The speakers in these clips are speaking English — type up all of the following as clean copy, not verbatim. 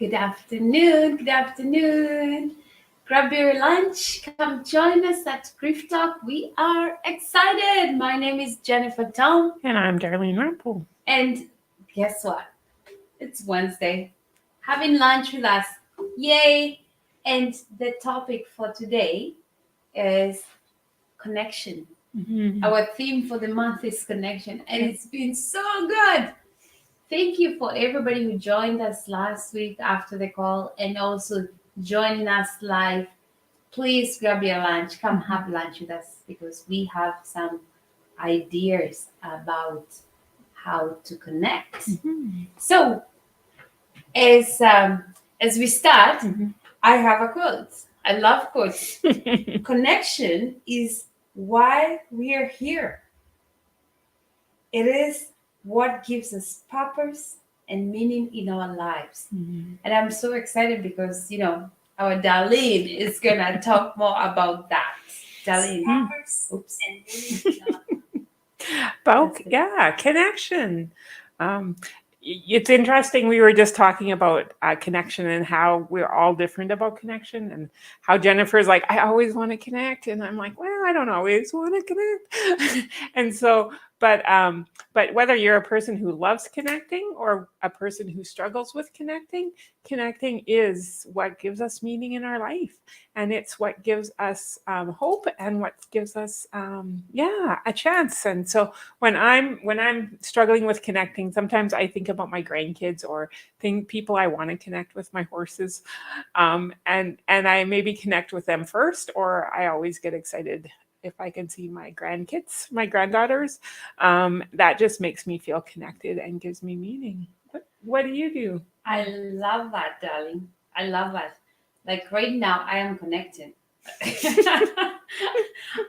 Good afternoon. Good afternoon. Grab your lunch. Come join us at Grief Talk. We are excited. My name is Jennifer Tong. And I'm Darlene Rumpel. And guess what? It's Wednesday. Having lunch with us. Yay! And the topic for today is connection. Mm-hmm. Our theme for the month is connection. And it's been so good. Thank you for everybody who joined us last week after the call and also joining us live. Please grab your lunch. Come have lunch with us because we have some ideas about how to connect. Mm-hmm. So, as we start, I have a quote. I love quotes. Connection is why we are here. It is what gives us purpose and meaning in our lives. Mm-hmm. And I'm so excited because, our Darlene is going to talk more about that. Darlene. Purpose Oops. Connection. It's interesting. We were just talking about connection and how we're all different about connection, and how Jennifer's like, I always want to connect, and I'm like, well, I don't always want to connect. And so, but whether you're a person who loves connecting or a person who struggles with connecting is what gives us meaning in our life, and it's what gives us hope, and what gives us a chance. And so when I'm struggling with connecting, sometimes I think about my grandkids or people I want to connect with, my horses, and I maybe connect with them first, or I always get excited if I can see my grandkids, my granddaughters. That just makes me feel connected and gives me meaning. What do you do? I love that, darling. I love that. Like right now, I am connected.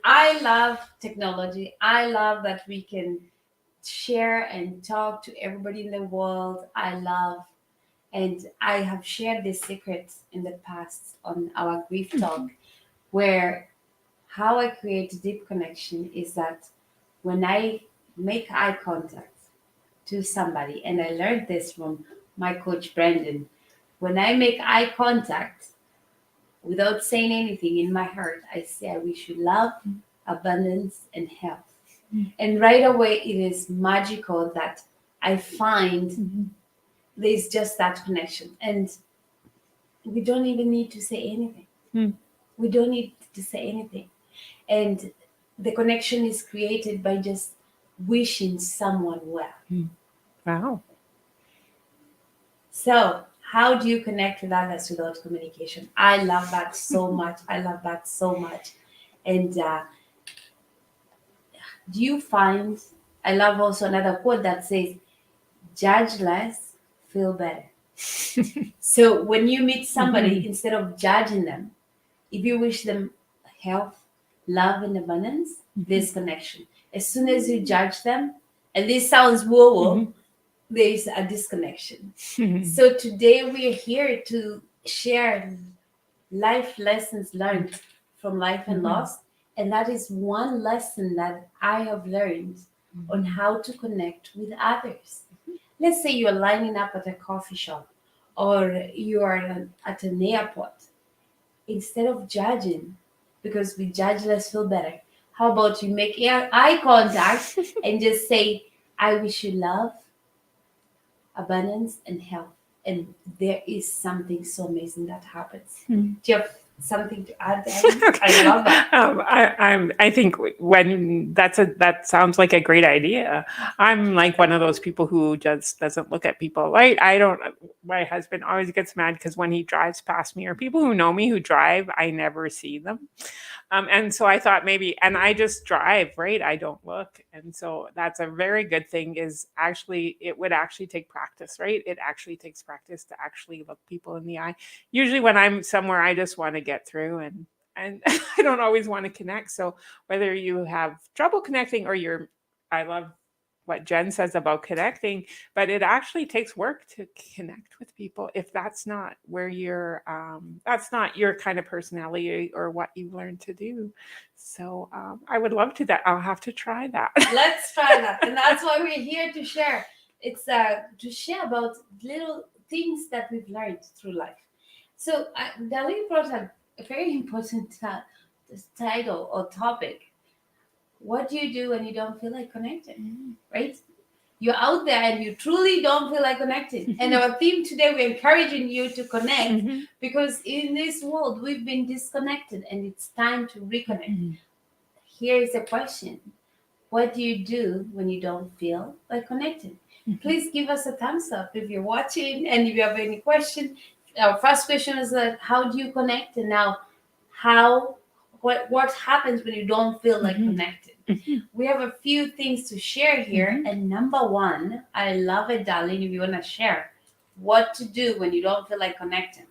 I love technology. I love that we can share and talk to everybody in the world. And I have shared this secret in the past on our grief talk, where how I create deep connection is that when I make eye contact to somebody, and I learned this from my coach Brandon, when I make eye contact without saying anything in my heart, I say, I wish you love, abundance, and health. And right away, it is magical that I find there's just that connection. And we don't even need to say anything. We don't need to say anything. And the connection is created by just wishing someone well. Wow. So, how do you connect with others without communication? I love that so much. I love that so much. And do you find, I love also another quote that says, judge less, feel better. So when you meet somebody, instead of judging them, if you wish them health, love, and abundance, there's connection. As soon as you judge them, and this sounds woo-woo, there is a disconnection. So today we are here to share life lessons learned from life and loss. And that is one lesson that I have learned on how to connect with others. Let's say you're lining up at a coffee shop or you are at an airport. Instead of judging, because we judge less, feel better, how about you make eye contact and just say, I wish you love, abundance, and health. And there is something so amazing that happens. Do you have something to add there? I love that. I think when that sounds like a great idea. I'm like one of those people who just doesn't look at people. Right? My husband always gets mad because when he drives past me, or people who know me who drive, I never see them. And so I thought maybe, and I just drive, right? I don't look. And so that's a very good thing, is actually, it would actually take practice, right? It actually takes practice to actually look people in the eye. Usually when I'm somewhere, I just want to get through, and I don't always want to connect. So whether you have trouble connecting or I love what Jen says about connecting, but it actually takes work to connect with people if that's not where that's not your kind of personality or what you learned to do. So I would love to that. I'll have to try that. Let's try that. And that's why we're here to share. It's to share about little things that we've learned through life. So, Darlene brought a very important title or topic. What do you do when you don't feel like connecting? Right? You're out there and you truly don't feel like connecting. And our theme today, we're encouraging you to connect because in this world, we've been disconnected and it's time to reconnect. Here is a question. What do you do when you don't feel like connecting? Please give us a thumbs up if you're watching and if you have any question. Our first question is that how do you connect? And now how what happens when you don't feel like connected? We have a few things to share here. And number one, I love it, darling, if you want to share what to do when you don't feel like connecting.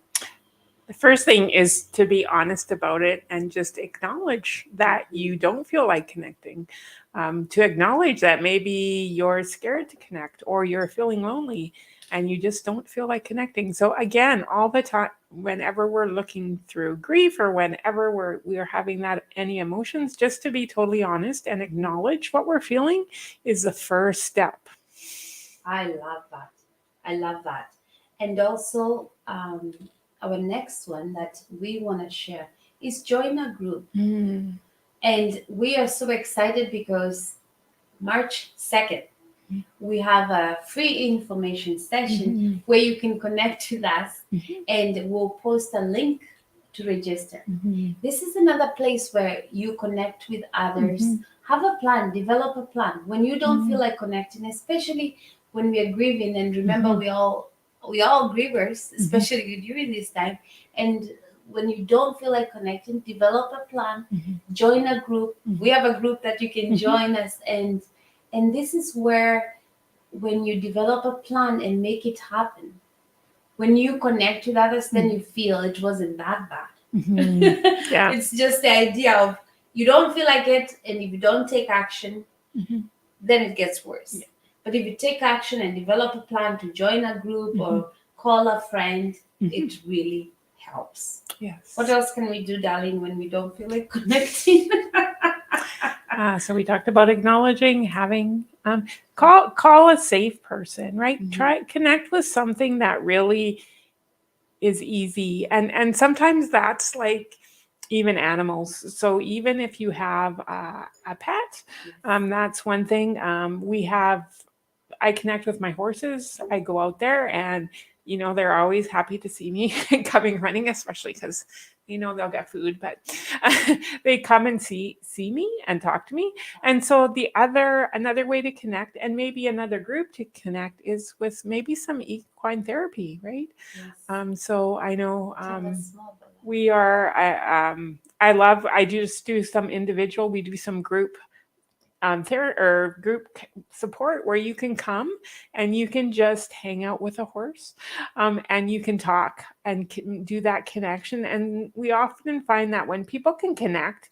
The first thing is to be honest about it and just acknowledge that you don't feel like connecting. To acknowledge that maybe you're scared to connect or you're feeling lonely and you just don't feel like connecting. So again, all the time, whenever we're looking through grief or whenever we're having that any emotions, just to be totally honest and acknowledge what we're feeling is the first step. I love that. I love that. And also, our next one that we want to share is join a group. And we are so excited because March 2nd, we have a free information session where you can connect with us and we'll post a link to register. This is another place where you connect with others. Have a plan, develop a plan. When you don't feel like connecting, especially when we are grieving, and remember we all grievers, especially during this time. And when you don't feel like connecting, develop a plan, join a group. We have a group that you can join us, and this is where when you develop a plan and make it happen, when you connect with others, then you feel it wasn't that bad. Yeah. It's just the idea of you don't feel like it, and if you don't take action, then it gets worse. Yeah. But if you take action and develop a plan to join a group or call a friend, it really helps. Yes. What else can we do, darling, when we don't feel like connecting? So we talked about acknowledging, having call a safe person, right? Try connect with something that really is easy, and sometimes that's like even animals. So even if you have a pet, that's one thing. I connect with my horses. I go out there and, they're always happy to see me coming running, especially because, they'll get food, but they come and see me and talk to me. And so another way to connect, and maybe another group to connect, is with maybe some equine therapy, right? Yes. So I know Tell us more about that. we are, I just do some individual, we do some group group support where you can come and you can just hang out with a horse, and you can talk and do that connection. And we often find that when people can connect,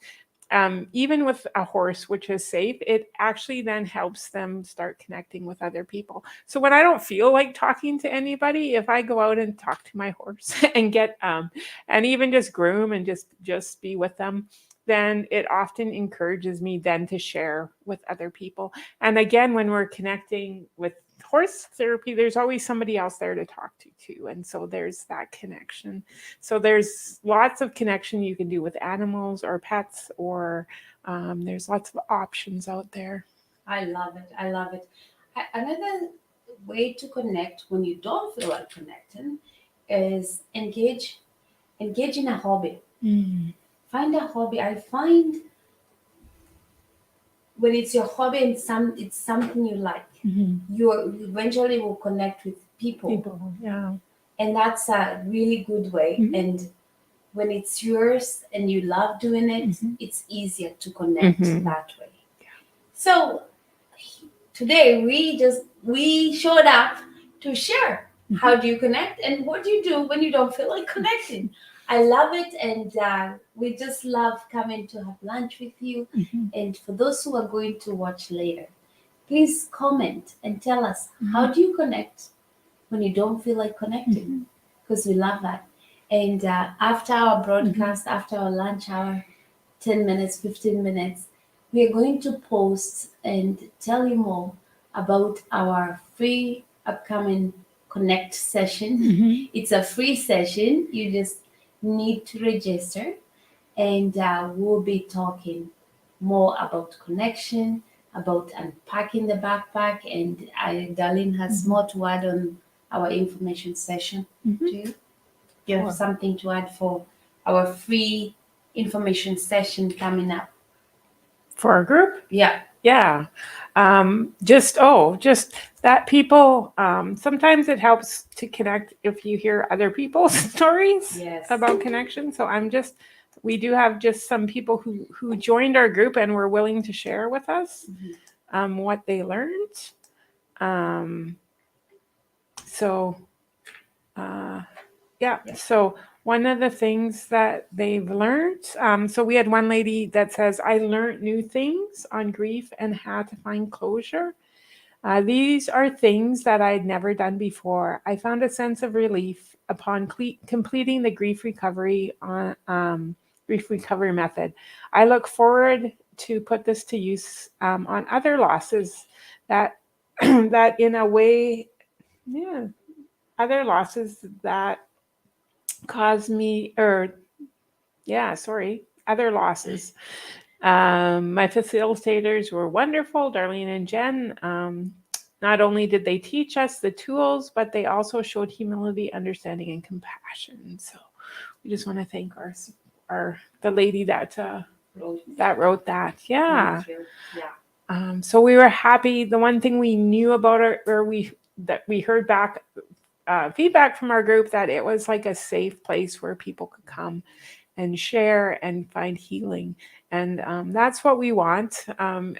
even with a horse, which is safe, it actually then helps them start connecting with other people. So when I don't feel like talking to anybody, if I go out and talk to my horse and get and even just groom and just be with them, then it often encourages me then to share with other people. And again, when we're connecting with horse therapy, there's always somebody else there to talk to too. And so there's that connection. So there's lots of connection you can do with animals or pets, or there's lots of options out there. I love it. I love it. Another way to connect when you don't feel like connecting is engage in a hobby. Find a hobby. I find when it's your hobby and it's something you like, you eventually will connect with people. Yeah. And that's a really good way. And when it's yours and you love doing it, it's easier to connect that way. So today we showed up to share how do you connect and what do you do when you don't feel like connecting. I love it, and we just love coming to have lunch with you. And for those who are going to watch later, please comment and tell us how do you connect when you don't feel like connecting, because we love that. And after our broadcast, after our lunch hour, 10 minutes, 15 minutes, we are going to post and tell you more about our free upcoming Connect session. Mhm. It's a free session. You just need to register, and we'll be talking more about connection, about unpacking the backpack, and Darlene has more to add on our information session Mhm. too. You have Sure. something to add for our free information session coming up? For our group? Yeah. Yeah. Just that people, sometimes it helps to connect if you hear other people's stories Yes. about connection. So we do have just some people who joined our group and were willing to share with us what they learned. Um, so, uh, yeah. So one of the things that they've learned, so we had one lady that says, I learned new things on grief and how to find closure. These are things that I had never done before. I found a sense of relief upon completing the grief recovery method. I look forward to put this to use on other losses that that in a way, yeah, other losses that caused me, or yeah, sorry, other losses. My facilitators were wonderful, Darlene and Jen. Not only did they teach us the tools, but they also showed humility, understanding, and compassion. So we just want to thank the lady that wrote that. Yeah. Yeah. So we were happy. The one thing we knew about that we heard back feedback from our group, that it was like a safe place where people could come and share and find healing, and that's what we want.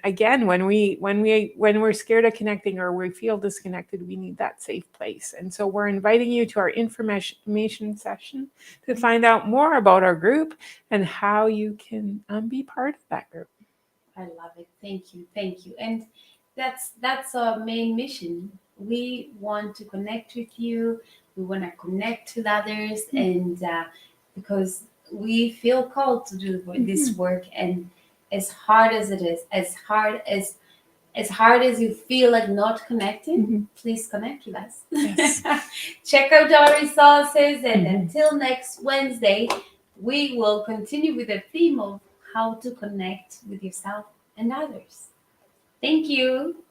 Again, when we're scared of connecting or we feel disconnected, we need that safe place. And so we're inviting you to our information session to find out more about our group and how you can be part of that group. I love it. Thank you. And that's our main mission. We want to connect with you. We want to connect with others, and because we feel called to do this work, and as hard as it is, as hard as you feel like not connecting, please connect with us. Yes. Check out our resources, and until next Wednesday, we will continue with the theme of how to connect with yourself and others. Thank you.